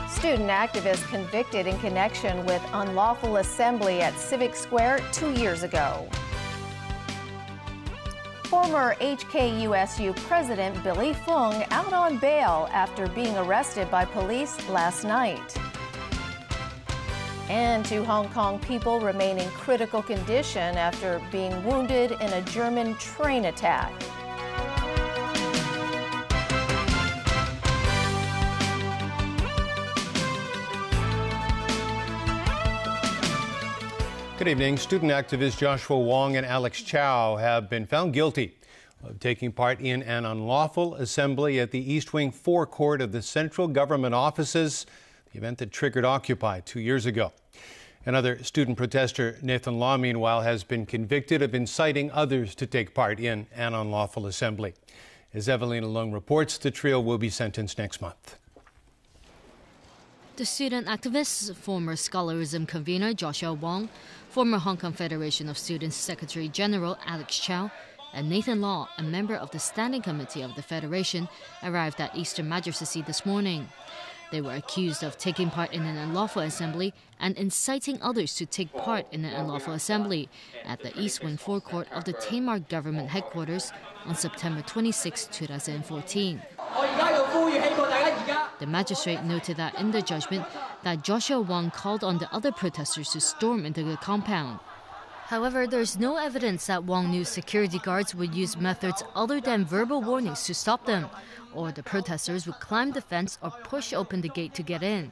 Student activists convicted in connection with unlawful assembly at Civic Square 2 years ago. Former HKUSU President Billy Fung out on bail after being arrested by police last night. And 2 Hong Kong people remain in critical condition after being wounded in a German train attack. Good evening. Student activists Joshua Wong and Alex Chow have been found guilty of taking part in an unlawful assembly at the East Wing forecourt of the central government offices, the event that triggered Occupy 2 years ago. Another student protester, Nathan Law, meanwhile, has been convicted of inciting others to take part in an unlawful assembly. As Evelina Leung reports, the trio will be sentenced next month. The student activists, former scholarism convener Joshua Wong, former Hong Kong Federation of Students Secretary General Alex Chow, and Nathan Law, a member of the Standing Committee of the Federation, arrived at Eastern Magistracy this morning. They were accused of taking part in an unlawful assembly and inciting others to take part in an unlawful assembly at the East Wing forecourt of the Tamar government headquarters on September 26, 2014. The magistrate noted that in the judgment that Joshua Wong called on the other protesters to storm into the compound. However, there's no evidence that Wong knew security guards would use methods other than verbal warnings to stop them, or the protesters would climb the fence or push open the gate to get in.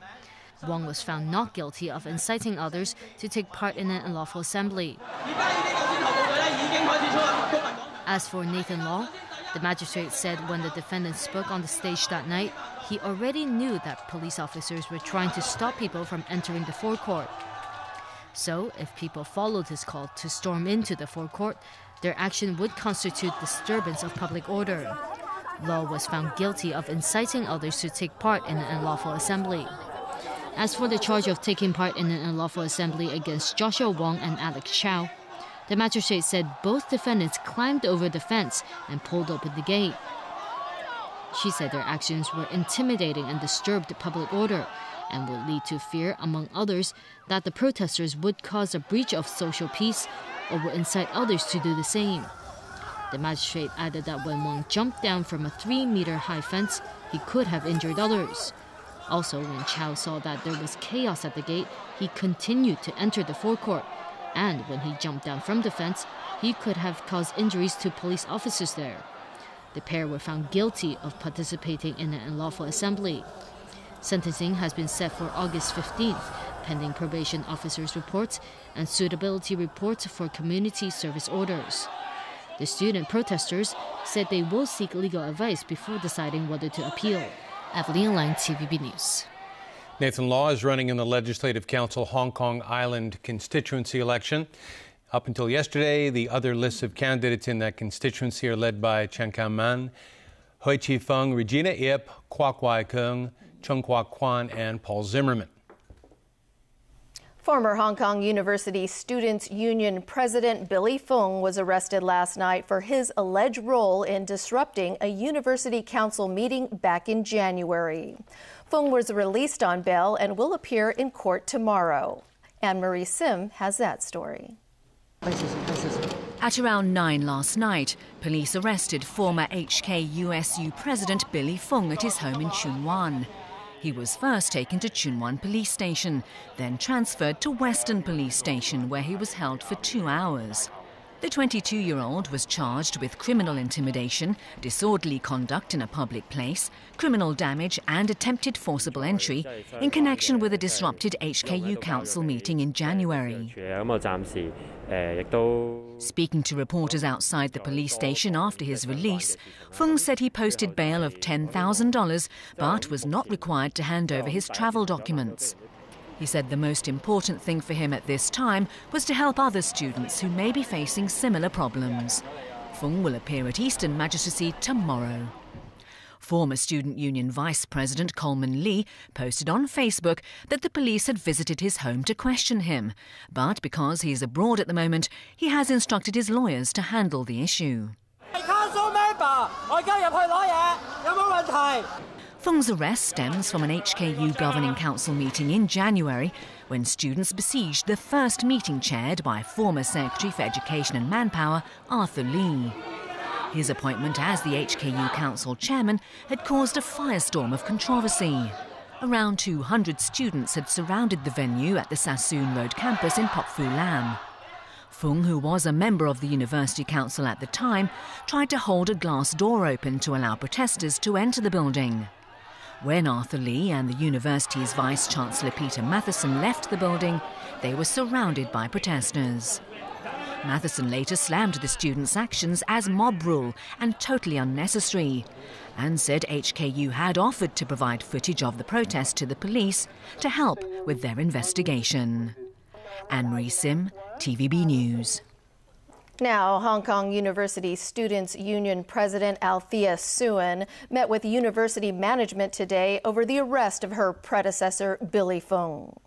Wong was found not guilty of inciting others to take part in an unlawful assembly. As for Nathan Law, the magistrate said when the defendant spoke on the stage that night, he already knew that police officers were trying to stop people from entering the forecourt. So, if people followed his call to storm into the forecourt, their action would constitute disturbance of public order. Law was found guilty of inciting others to take part in an unlawful assembly. As for the charge of taking part in an unlawful assembly against Joshua Wong and Alex Chow, the magistrate said both defendants climbed over the fence and pulled open the gate. She said their actions were intimidating and disturbed public order and would lead to fear, among others, that the protesters would cause a breach of social peace or would incite others to do the same. The magistrate added that when Wong jumped down from a 3-meter-high fence, he could have injured others. Also, when Chow saw that there was chaos at the gate, he continued to enter the forecourt. And when he jumped down from the fence, he could have caused injuries to police officers there. The pair were found guilty of participating in an unlawful assembly. Sentencing has been set for August 15th, pending probation officers' reports and suitability reports for community service orders. The student protesters said they will seek legal advice before deciding whether to appeal. Evelyn Lang, TVB News. Nathan Law is running in the Legislative Council Hong Kong Island constituency election. Up until yesterday, the other lists of candidates in that constituency are led by Chen Kam-man, Hui Chi-feng, Regina Ip, Kwok Wai-kung, Chung Kwok-kwan, and Paul Zimmerman. Former Hong Kong University Students' Union President Billy Fung was arrested last night for his alleged role in disrupting a university council meeting back in January. Fung was released on bail and will appear in court tomorrow. Anne-Marie Sim has that story. At around 9 last night, police arrested former HKUSU President Billy Fung at his home in Tsuen Wan. He was first taken to Tsuen Wan Police Station, then transferred to Western Police Station, where he was held for 2 hours. The 22-year-old was charged with criminal intimidation, disorderly conduct in a public place, criminal damage and attempted forcible entry in connection with a disrupted HKU Council meeting in January. Speaking to reporters outside the police station after his release, Fung said he posted bail of $10,000 but was not required to hand over his travel documents. He said the most important thing for him at this time was to help other students who may be facing similar problems. Fung will appear at Eastern Magistracy tomorrow. Former Student Union Vice President Coleman Lee posted on Facebook that the police had visited his home to question him, but because he is abroad at the moment, he has instructed his lawyers to handle the issue. Fung's arrest stems from an HKU Governing Council meeting in January when students besieged the first meeting chaired by former Secretary for Education and Manpower, Arthur Lee. His appointment as the HKU Council chairman had caused a firestorm of controversy. Around 200 students had surrounded the venue at the Sassoon Road campus in Pok Fu Lam. Fung, who was a member of the University Council at the time, tried to hold a glass door open to allow protesters to enter the building. When Arthur Lee and the university's Vice-Chancellor Peter Matheson left the building, they were surrounded by protesters. Matheson later slammed the students' actions as mob rule and totally unnecessary, and said HKU had offered to provide footage of the protest to the police to help with their investigation. Anne-Marie Sim, TVB News. Now, Hong Kong University Students' Union President Althea Suen met with university management today over the arrest of her predecessor, Billy Fung.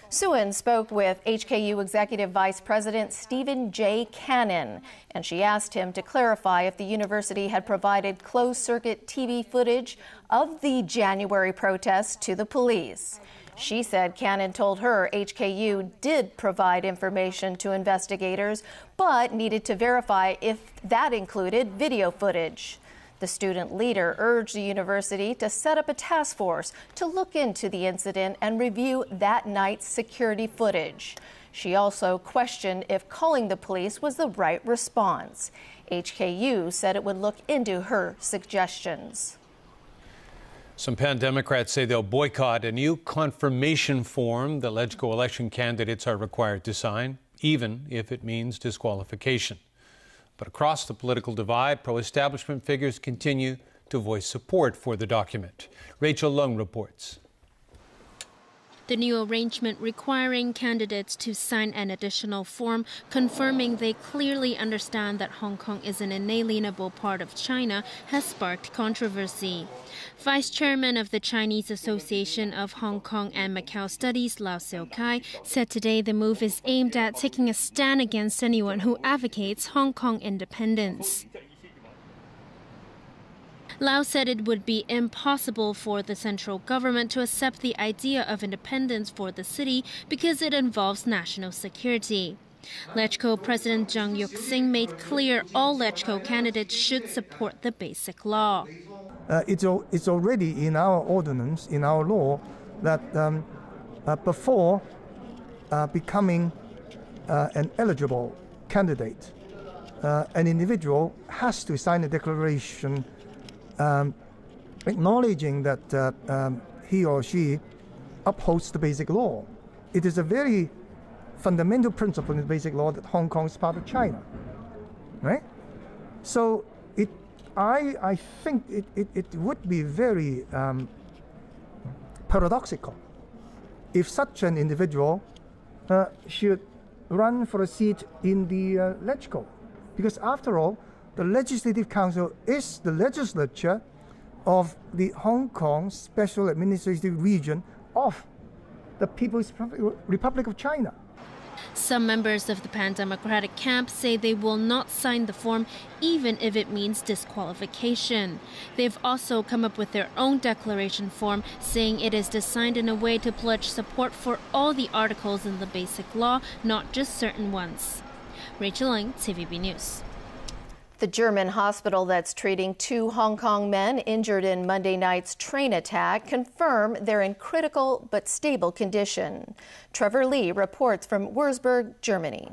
Suen spoke with HKU Executive Vice President Stephen J. Cannon, and she asked him to clarify if the university had provided closed-circuit TV footage of the January protests to the police. She said Cannon told her HKU did provide information to investigators, but needed to verify if that included video footage. The student leader urged the university to set up a task force to look into the incident and review that night's security footage. She also questioned if calling the police was the right response. HKU said it would look into her suggestions. Some Pan Democrats say they'll boycott a new confirmation form that LegCo election candidates are required to sign, even if it means disqualification. But across the political divide, pro-establishment figures continue to voice support for the document. Rachel Leung reports. The new arrangement requiring candidates to sign an additional form confirming they clearly understand that Hong Kong is an inalienable part of China has sparked controversy. Vice Chairman of the Chinese Association of Hong Kong and Macau Studies, Lau Seokai, said today the move is aimed at taking a stand against anyone who advocates Hong Kong independence. Lau said it would be impossible for the central government to accept the idea of independence for the city because it involves national security. LegCo President Zhang Yuxing made clear all LegCo candidates should support the basic law. It's already in our ordinance, in our law, that before becoming an eligible candidate, an individual has to sign a declaration acknowledging that he or she upholds the basic law. It is a very fundamental principle in the basic law that Hong Kong is part of China, right? So I think it would be very paradoxical if such an individual should run for a seat in the LegCo, because after all, the Legislative Council is the legislature of the Hong Kong Special Administrative Region of the People's Republic of China. Some members of the Pan-Democratic camp say they will not sign the form even if it means disqualification. They've also come up with their own declaration form saying it is designed in a way to pledge support for all the articles in the Basic Law, not just certain ones. Rachel Leung, TVB News. The German hospital that's treating 2 Hong Kong men injured in Monday night's train attack confirmed they're in critical but stable condition. Trevor Lee reports from Würzburg, Germany.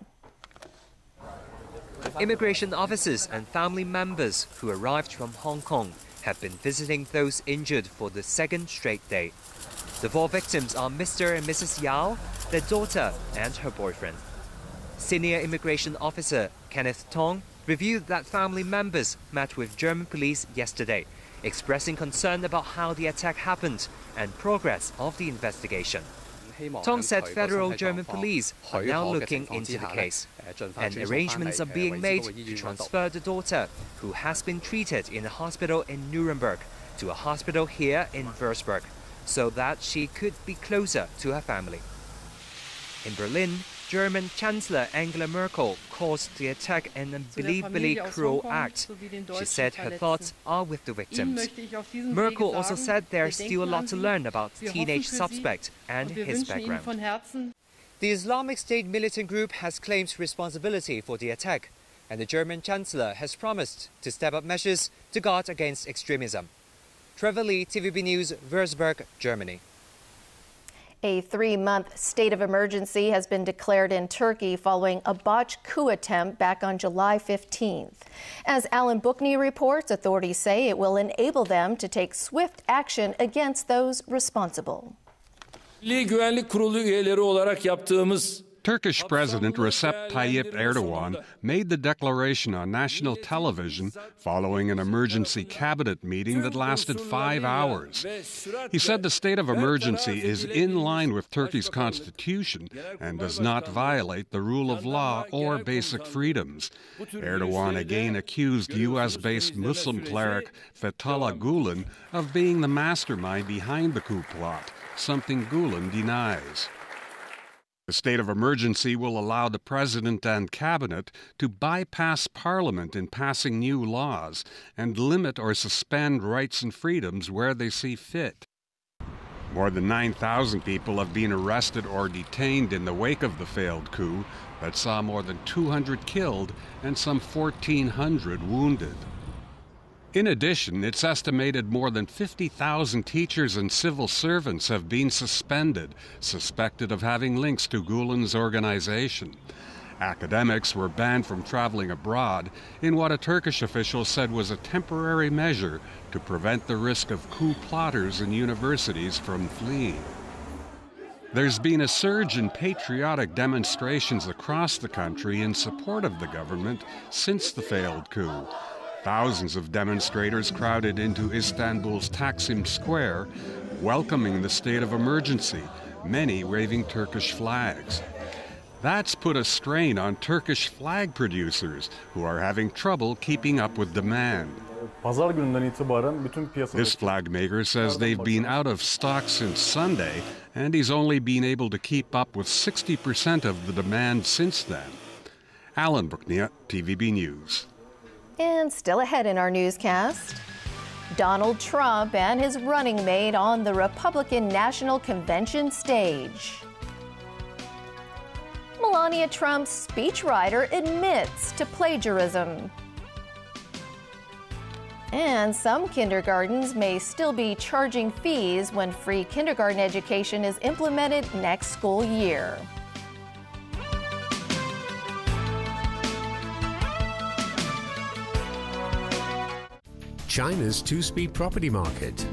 Immigration officers and family members who arrived from Hong Kong have been visiting those injured for the second straight day. The 4 victims are Mr. and Mrs. Yao, their daughter and her boyfriend. Senior immigration officer Kenneth Tong revealed that family members met with German police yesterday, expressing concern about how the attack happened and progress of the investigation. Tong said federal German police are now looking into the case, and arrangements are being made to transfer the daughter, who has been treated in a hospital in Nuremberg, to a hospital here in Würzburg so that she could be closer to her family. In Berlin, German Chancellor Angela Merkel calls the attack an unbelievably cruel act. She said her thoughts are with the victims. Merkel also said there's still a lot to learn about the teenage suspect and his background. The Islamic State militant group has claimed responsibility for the attack, and the German Chancellor has promised to step up measures to guard against extremism. Trevor Lee, TVB News, Würzburg, Germany. A 3-month state of emergency has been declared in Turkey following a botched coup attempt back on July 15th. As Alan Bookney reports, authorities say it will enable them to take swift action against those responsible. Turkish President Recep Tayyip Erdogan made the declaration on national television following an emergency cabinet meeting that lasted 5 hours. He said the state of emergency is in line with Turkey's constitution and does not violate the rule of law or basic freedoms. Erdogan again accused U.S.-based Muslim cleric Fethullah Gulen of being the mastermind behind the coup plot, something Gulen denies. The state of emergency will allow the president and cabinet to bypass parliament in passing new laws and limit or suspend rights and freedoms where they see fit. More than 9,000 people have been arrested or detained in the wake of the failed coup that saw more than 200 killed and some 1,400 wounded. In addition, it's estimated more than 50,000 teachers and civil servants have been suspended, suspected of having links to Gulen's organization. Academics were banned from traveling abroad in what a Turkish official said was a temporary measure to prevent the risk of coup plotters in universities from fleeing. There's been a surge in patriotic demonstrations across the country in support of the government since the failed coup. Thousands of demonstrators crowded into Istanbul's Taksim Square, welcoming the state of emergency, many waving Turkish flags. That's put a strain on Turkish flag producers, who are having trouble keeping up with demand. This flag maker says they've been out of stock since Sunday, and he's only been able to keep up with 60% of the demand since then. Alan Bookney, TVB News. And still ahead in our newscast, Donald Trump and his running mate on the Republican National Convention stage. Melania Trump's speechwriter admits to plagiarism. And some kindergartens may still be charging fees when free kindergarten education is implemented next school year. China's two-speed property market.